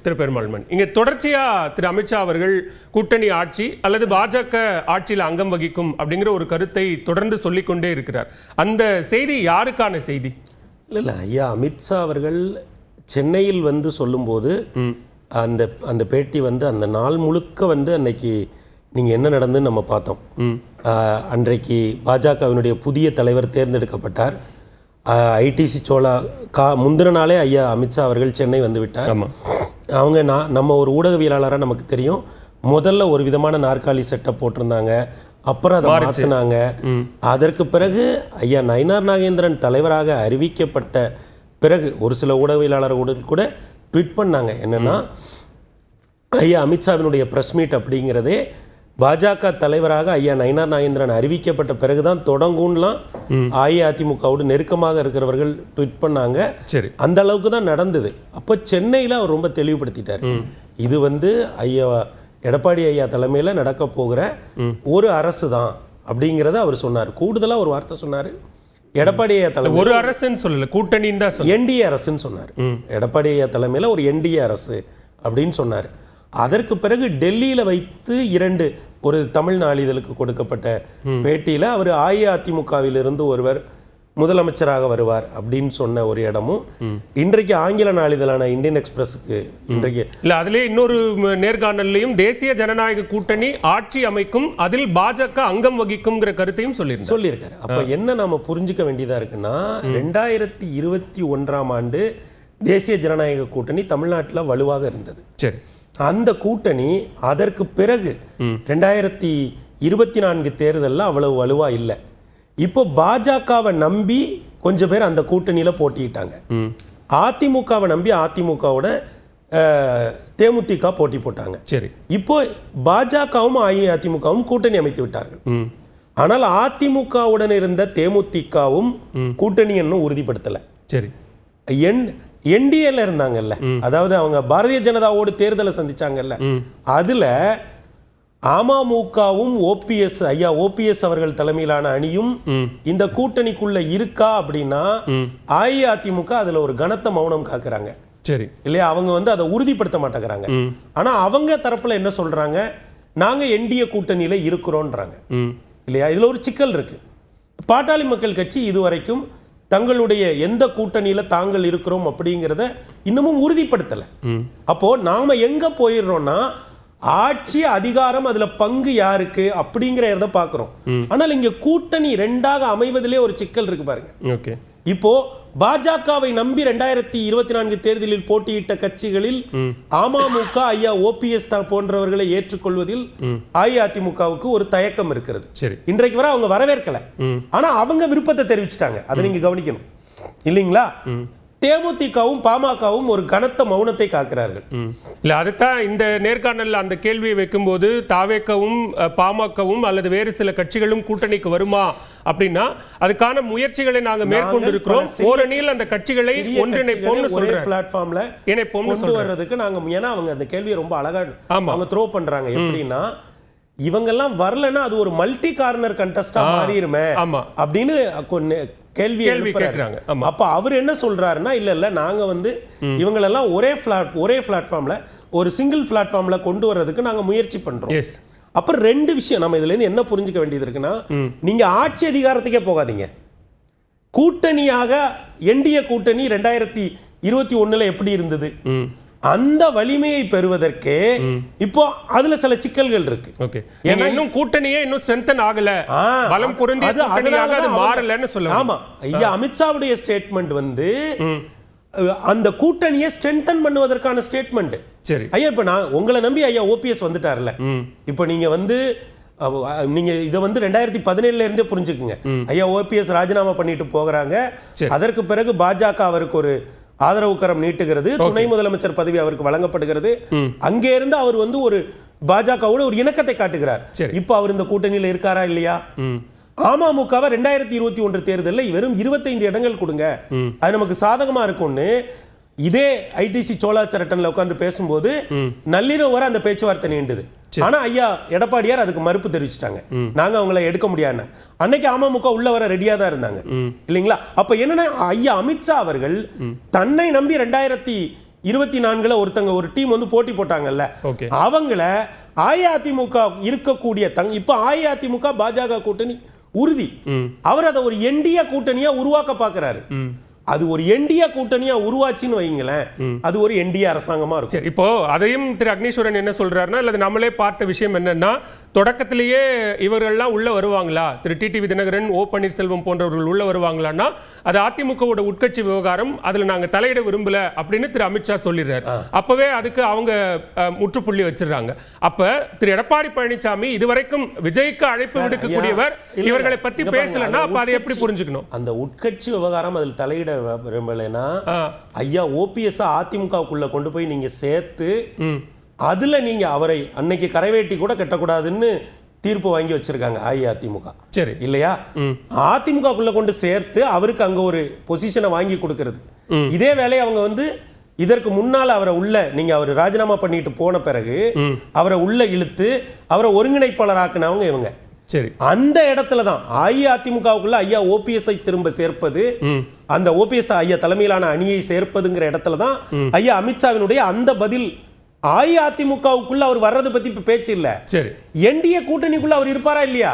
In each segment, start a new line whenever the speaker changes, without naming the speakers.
திரு பெருமாள்மன், இங்க தொடர்ச்சியா திரு அமித்ஷா அவர்கள் கூட்டணி ஆட்சி அல்லது பாஜக ஆட்சியில் அங்கம் வகிக்கும் அப்படிங்கிற ஒரு கருத்தை தொடர்ந்து சொல்லிக்கொண்டே இருக்கிறார். அந்த செய்தி யாருக்கான செய்தி?
இல்லை ஐயா, அமித்ஷா அவர்கள் சென்னையில் வந்து சொல்லும்போது அந்த அந்த பேட்டி வந்து அந்த நாள் முழுக்க வந்து அன்னைக்கு நீங்கள் என்ன நடந்துன்னு நம்ம பார்த்தோம். அன்றைக்கு பாஜகவினுடைய புதிய தலைவர் தேர்ந்தெடுக்கப்பட்டார். ஐடிசி சோழா முந்தின நாளே ஐயா அமித்ஷா அவர்கள் சென்னை வந்து விட்டார். அவங்க நம்ம ஒரு ஊடகவியலாளராக நமக்கு தெரியும், முதல்ல ஒரு விதமான நாற்காலி செட்டப் போட்டிருந்தாங்க, அப்புறம் அதை மாற்றினாங்க. அதற்கு பிறகு ஐயா நயினார் நாகேந்திரன் தலைவராக அறிவிக்கப்பட்ட பிறகு ஒரு சில ஊடகவியலாளர்கள் கூட ட்வீட் பண்ணாங்க. என்னென்னா, ஐயா அமித்ஷாவினுடைய ப்ரெஸ் மீட் அப்படிங்கிறதே பாஜக தலைவராக ஐயா நயினார் நாகேந்திரன் அறிவிக்கப்பட்ட பிறகுதான் தொடங்கும்லாம் அஇஅதிமுகவோடு நெருக்கமாக இருக்கிறவர்கள் ட்வீட் பண்ணாங்க.
சரி,
அந்த அளவுக்கு தான் நடந்தது. அப்போ சென்னையில் அவர் ரொம்ப தெளிவுபடுத்திட்டார், இது வந்து ஐயா எடப்பாடி ஐயா தலைமையில் நடக்க போகிற ஒரு அரசு தான் அப்படிங்கிறத அவர் சொன்னார். கூடுதலாக ஒரு வார்த்தை சொன்னார், எடப்பாடி ஐயா தலைமை
ஒரு அரசுன்னு சொல்லல, கூட்டணின்னு தான் சொன்னார்,
என்டிஏ அரசுன்னு சொன்னார். எடப்பாடி ஐயா தலைமையில் ஒரு என்டிஏ அரசு அப்படின்னு சொன்னார். அதற்கு பிறகு டெல்லியில் வைத்து ஒரு தமிழ் நாளிதழுக்கு கொடுக்கப்பட்ட பேட்டியில் அவர் அஇஅதிமுகவிலிருந்து ஒருவர் முதலமைச்சராக வருவார் அப்படின்னு சொன்ன ஒரு இடமும் இன்றைக்கு ஆங்கில நாளிதழான இந்தியன் எக்ஸ்பிரஸுக்கு இன்றைக்கு
இல்ல, அதிலே இன்னொரு நேர்காணலையும் தேசிய ஜனநாயக கூட்டணி ஆட்சி அமைக்கும், அதில் பாஜக அங்கம் வகிக்கும்ங்கிற கருத்தையும் சொல்லியிருக்காரு.
அப்ப என்ன நாம புரிஞ்சுக்க வேண்டியதா இருக்குன்னா, 2021ஆம் ஆண்டு தேசிய ஜனநாயக கூட்டணி தமிழ்நாட்டில் வலுவாக இருந்தது.
சரி,
அந்த கூட்டணி அதற்கு பிறகு 2024 தேர்தலில் அவ்வளவு வலுவா இல்லை. இப்போ பாஜகவை நம்பி கொஞ்சம் பேர் அந்த கூட்டணியில போட்டிட்டாங்க. அதிமுகவை நம்பி அதிமுகவோட தேமுதிக போட்டி போட்டாங்க.
சரி,
இப்போ பாஜகவும் அஇஅதிமுகவும் கூட்டணி அமைத்து விட்டார்கள். ஆனால் அதிமுகவுடன் இருந்த தேமுதிகவும் கூட்டணி இன்னும் உறுதிப்படுத்தலை.
சரி,
என்டிஏல இருந்தாங்கல்ல, அதாவது அவங்க பாரதிய ஜனதாவோடு தேர்தலை சந்திச்சாங்கல்ல, அதுல அமமுகவும் ஓபிஎஸ் அவர்கள் தலைமையிலான அணியும் இந்த கூட்டணிக்குள்ள இருக்கா அப்படின்னா அஇஅதிமுக அதுல ஒரு கனத்த மௌனம் காக்குறாங்க.
சரி
இல்லையா, அவங்க வந்து அதை உறுதிப்படுத்த மாட்டேங்கிறாங்க. ஆனா அவங்க தரப்புல என்ன சொல்றாங்க, நாங்க என்டிஏ கூட்டணியில இருக்கிறோம்ன்றாங்க. இல்லையா, இதுல ஒரு சிக்கல் இருக்கு. பாட்டாளி மக்கள் கட்சி இதுவரைக்கும் தங்களுடைய எந்த கூட்டணியில தாங்கள் இருக்கிறோம் அப்படிங்கிறத இன்னமும் உறுதிப்படுத்தல. அப்போ நாம எங்க போயிடுறோம்னா, ஆட்சி அதிகாரம் அதுல பங்கு யாருக்கு அப்படிங்கிறத பாக்குறோம். ஆனால் இங்க கூட்டணி ரெண்டாக அமைவதிலே ஒரு சிக்கல் இருக்கு பாருங்க. இப்போ பாஜகவை நம்பி 2024 தேர்தலில் போட்டியிட்ட கட்சிகளில் அமமுக ஐயா ஓபிஎஸ் போன்றவர்களை ஏற்றுக்கொள்வதில் அஇஅதிமுகவுக்கு ஒரு தயக்கம் இருக்கிறது. இன்றைக்கு வரை அவங்க வரவேற்கல, ஆனா அவங்க விருப்பத்தை தெரிவிச்சிட்டாங்க. அதை நீங்க கவனிக்கணும் இல்லைங்களா. தேமுதிகவும் பாமகவும் ஒரு கனத்த மௌனத்தை காக்கிறார்கள்.
இல்ல, அதுதான் இந்த நேர்காணல் அந்த கேள்வியை வைக்கும்போது தாவேகவும் பாமகவும் அல்லது வேறு சில கட்சிகளும் கூட்டணிக்கு வருமா அப்படின்னா அதுக்கான முயற்சிகளை நாங்க மேற்கொண்டு இருக்கிறோம். ஓரணியில் அந்த கட்சிகளை ஒன்றிணைப்போம்னு சொல்ற பிளாட்ஃபார்ம்ல இணைப்போம் கொண்டு வர்றதுக்கு நாங்க, ஏன்னா அவங்க அந்த கேள்வியை ரொம்ப அழகா அவங்க த்ரோ பண்றாங்க. எப்படின்னா, இவங்கெல்லாம் வரலன்னா அது ஒரு மல்டி கார்னர் கண்டெஸ்டா மாறிடுமே அப்படின்னு கேள்வி எழுப்புறாங்க. அப்ப அவர் என்ன சொல்றாருன்னா, இல்ல நாங்க வந்து இவங்களெல்லாம் ஒரே பிளாட்ஃபார்ம்ல ஒரு சிங்கிள் பிளாட்ஃபார்ம்ல கொண்டு வர்றதுக்கு நாங்க முயற்சி பண்றோம். அப்புறம் ரெண்டு விஷயம் நம்ம இதுல இருந்து என்ன புரிஞ்சுக்க வேண்டியது இருக்குன்னா, நீங்க ஆட்சி அதிகாரத்துக்கே போகாதீங்க. கூட்டணியாக என்டிஏ கூட்டணி 2021 எப்படி இருந்தது, அந்த வலிமையை பெறுவதற்கு இப்போ அதுல சில சிக்கல்கள் இருக்கு. இன்னும் கூட்டணியே இன்னும் ஸ்ட்ரெங்தன் ஆகல, பலம் பொருந்திய கூட்டணியாக அது மாறலன்னு சொல்லுங்க.
ஆமா ஐயா, அமித்ஷாவுடைய ஸ்டேட்மெண்ட் வந்து அந்த கூட்டணியை ஸ்ட்ரெங்தன் பண்ணுவதற்கான ஸ்டேட்மெண்ட். சரி ஐயா, இப்ப நான் உங்களை நம்பி ஐயா ஓபிஎஸ் வந்துட்டார்ல, இப்ப நீங்க வந்து நீங்க இதை வந்து 2017 இருந்தே புரிஞ்சுக்குங்க. ஐயா ஓபிஎஸ் ராஜினாமா பண்ணிட்டு போகிறாங்க. அதற்கு பிறகு பாஜக அவருக்கு ஒரு ஆதரவு கரம் நீட்டுகிறது, துணை முதலமைச்சர் பதவி அவருக்கு வழங்கப்படுகிறது. அங்கே இருந்து அவர் வந்து ஒரு பாஜகவோட ஒரு இணக்கத்தை காட்டுகிறார். இப்ப அவர் இந்த கூட்டணியில இருக்காரா இல்லையா? அமமுகவை 2021 தேர்தலில் வெறும் 25 இடங்கள் கொடுங்க, அது நமக்கு சாதகமா இருக்கும்னு இதே ஐடிசி சோழா சரட்டன்ல உட்கார்ந்து பேசும்போது நள்ளிரவு வரை அந்த பேச்சுவார்த்தை நீண்டது. ஆனா ஐயா எடப்பாடியார் அதுக்கு மறுப்பு தெரிவிச்சிட்டாங்க, நாங்க அவங்களை எடுக்க முடியாது. அன்னைக்கு அமமுக உள்ள வர ரெடியா தான் இருந்தாங்க இல்லைங்களா. அப்ப என்னன்னா, ஐயா அமித்ஷா அவர்கள் தன்னை நம்பி 24ல ஒருத்தங்க ஒரு டீம் வந்து போட்டி போட்டாங்கல்ல,
ஓகே,
அவங்கள அஇஅதிமுக இருக்கக்கூடிய இப்ப அஇஅதிமுக பாஜக கூட்டணி உறுதி. அவர் அதை ஒரு என்டிஏ கூட்டணியா உருவாக்க பார்க்கிறாரு. அது ஒரு என்டிஏ கூட்டணியா உருவாச்சின்னு வைங்களேன், அது ஒரு என்டிஏ அரசாங்கமா இருக்கும்.
சரி, இப்போ அதையும் திரு அக்னீஸ்வரன் என்ன சொல்றாருன்னா, அல்லது நம்மளே பார்த்த விஷயம் என்னன்னா, தொடக்கத்திலேயே இவர்கள்லாம் உள்ள வருவாங்களா, திரு டிடிவி தினகரன், ஓ பன்னீர்செல்வம் போன்றவர்கள் உள்ள வருவாங்களான்னா அது அதிமுகவோட உட்கட்சி விவகாரம், அதுல நாங்க தலையிட விரும்பல அப்படின்னு திரு அமித்ஷா சொல்லிடுறாரு. அப்பவே அதுக்கு அவங்க முற்றுப்புள்ளி வச்சிடறாங்க. அப்ப திரு எடப்பாடி பழனிசாமி இதுவரைக்கும் விஜய்க்கு அழைப்பு விடுக்கக்கூடியவர் இவர்களை பத்தி பேசலன்னா அப்ப அதை எப்படி புரிஞ்சுக்கணும்?
அந்த உட்கட்சி விவகாரம் அதில் தலையிட விரும்பலைன்னா ஐயா ஓபிஎஸ் அதிமுகவுக்குள்ள கொண்டு போய் நீங்க சேர்த்து அதுல நீங்க அவரை அன்னைக்கு கரைவேட்டி கூட கட்டக்கூடாதுன்னு தீர்ப்பு வாங்கி வச்சிருக்காங்க அஇஅதிமுக. சரி இல்லையா? அதிமுகக்குள்ள கொண்டு சேர்த்து அவருக்கு அங்க ஒரு பொசிஷனை வாங்கி கொடுக்கிறது. இதே வேலையை அவங்க வந்து இதற்கு முன்னால் அவரை உள்ள நீங்க அவர் ராஜினாமா பண்ணிட்டு போன பிறகு அவரை உள்ள இழுத்து அவரை ஒருங்கிணைப்பாளராக்குனவங்க இவங்க. சரி, அந்த இடத்துல தான் அஇஅதிமுகவுக்குள்ள ஐயா ஓபிஎஸ் திரும்ப சேர்ப்பது, அந்த ஓபிஎஸ் ஐயா தலைமையிலான அணியை சேர்ப்பதுங்கிற இடத்துல தான் ஐயா அமித்ஷாவினுடைய அந்த பதில். அஇஅதிமுகவுக்குள்ள அவர் வர்றது பத்தி இப்ப பேச்சு இல்ல. சரி, என்டிஏ கூட்டணிக்குள்ள அவர் இருப்பாரா இல்லையா?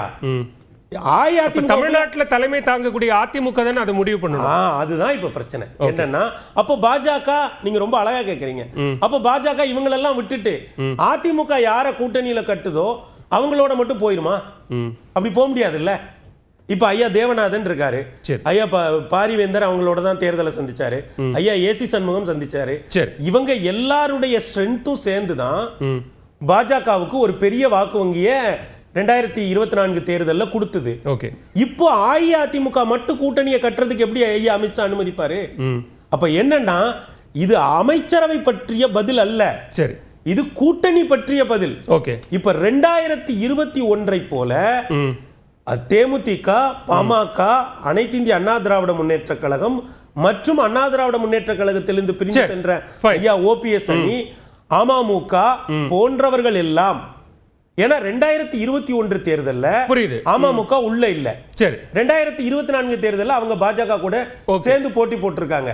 தமிழ்நாட்டில் தலைமை தாங்கக்கூடிய அதிமுக தான் அதை முடிவு பண்ணணும்.
அதுதான் இப்ப பிரச்சனை என்னன்னா, அப்போ பாஜக நீங்க ரொம்ப அழகா கேக்குறீங்க, அப்போ பாஜக இவங்களெல்லாம் விட்டுட்டு அதிமுக யார கூட்டணியில கட்டுதோ அவங்களோட மட்டும் போயிருமா? அப்படி போக முடியாது இல்ல. இப்ப ஐயா தேவநாதன் இருக்காரு, ஐயா பாரிவேந்தர் அவங்களோட தான் தேர்தலை சந்திச்சாரு, ஐயா ஏசி சண்முகம் சந்திச்சாரு. இவங்க எல்லாருடைய ஸ்ட்ரென்த்தும் சேர்ந்துதான் பாஜகவுக்கு ஒரு பெரிய வாக்கு வங்கிய 2024 தேர்தலில் கொடுத்தது. இப்போ அஇஅதிமுக மட்டும் கூட்டணியை கட்டுறதுக்கு எப்படி ஐயா அமித்ஷா அனுமதிப்பாரு? அப்ப என்னன்னா, இது அமைச்சரவை பற்றிய பதில் அல்ல, சரி, இது கூட்டணி பற்றிய பதில். இப்ப 2021 போல தேமுதிக, பாமக, அனைத்து இந்திய அண்ணா திராவிட முன்னேற்ற கழகம் மற்றும் அண்ணா திராவிட முன்னேற்ற கழகத்திலிருந்து பிரிஞ்சு சென்ற ஐயா ஓபிஎஸ் அணி, அமமுக போன்றவர்கள் எல்லாம், ஏன்னா 2021 தேர்தல்ல அமமுக உள்ள இல்ல, சரி, 2024 தேர்தல்ல அவங்க பாஜக கூட சேர்ந்து போட்டி போட்டிருக்காங்க.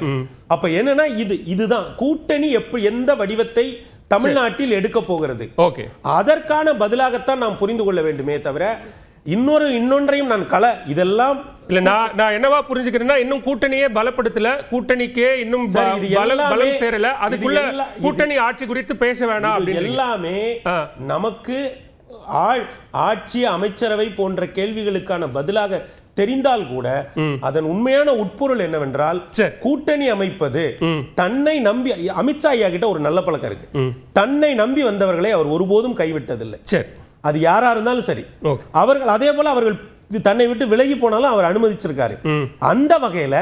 அப்ப என்னன்னா இதுதான் கூட்டணி எந்த வடிவத்தை தமிழ்நாட்டில் எடுக்க போகிறது, அதற்கான பதிலாகத்தான் நாம் புரிந்து கொள்ள வேண்டுமே தவிர இன்னொன்றையும் நான் இதெல்லாம்
இல்ல. நான் என்னவா புரிஞ்சுக்கிறேன்னா, இன்னும் கூட்டணியே பலப்படுத்தல, கூட்டணிக்கே இன்னும் பலம் சேரல, அதுக்குள்ள கூட்டணி ஆட்சி குறித்து பேச வேணாம் அப்படின்னு
எல்லாமே நமக்கு ஆட்சி அமைச்சரவை போன்ற கேள்விகளுக்கான பதிலாக தெரிந்தால் கூட அதன் உண்மையான உட்பொருள் என்னவென்றால், கூட்டணி அமைப்பது தன்னை நம்பி, அமித்ஷா ஐயா கிட்ட ஒரு நல்ல பழக்கம் இருக்கு, தன்னை நம்பி வந்தவர்களை அவர் ஒருபோதும் கைவிட்டதில்லை. அது யாரா இருந்தாலும் சரி, அவர்கள் அதே போல அவர்கள் தன்னை விட்டு விலகி போனாலும் அவர் அனுமதிச்சிருக்காரு. அந்த வகையில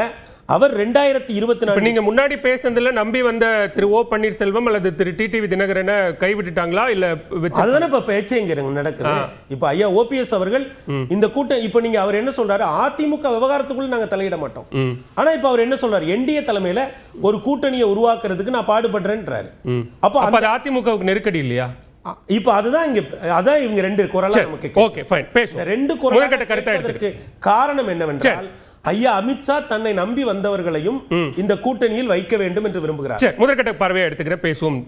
அவர் 2024
நீங்க முன்னாடி பேசுனதுல நம்பி வந்த திரு ஓ பன்னீர்செல்வம் அல்லது திரு டிடிவி தினகரனை கைவிட்டுட்டாங்களா இல்ல?
அதுதானே இப்ப பேச்சே இங்க நடக்குது. இப்ப ஐயா ஓபிஎஸ் அவர்கள் இந்த கூட்டம், இப்ப நீங்க அவர் என்ன சொல்றாரு, அதிமுக விவகாரத்துக்குள்ள நாங்க தலையிட மாட்டோம், ஆனா இப்ப அவர் என்ன சொல்றாரு, என்டிஏ தலைமையில ஒரு கூட்டணியை உருவாக்குறதுக்கு நான் பாடுபடுறேன்னு.
அப்ப அதிமுகவுக்கு நெருக்கடி இல்லையா?
இப்ப அதுதான் இங்க அதான் இவங்க ரெண்டு குரலா நமக்கு.
ஓகே ஃபைன், பேசுவோம்.
ரெண்டு குரலா கருத்து காரணம் என்னவென்றால், ஐயா அமித்ஷா தன்னை நம்பி வந்தவர்களையும் இந்த கூட்டணியில் வைக்க வேண்டும் என்று விரும்புகிறார்.
முதற்கட்ட பார்வையை எடுத்துக்கிற பேசுவோம்.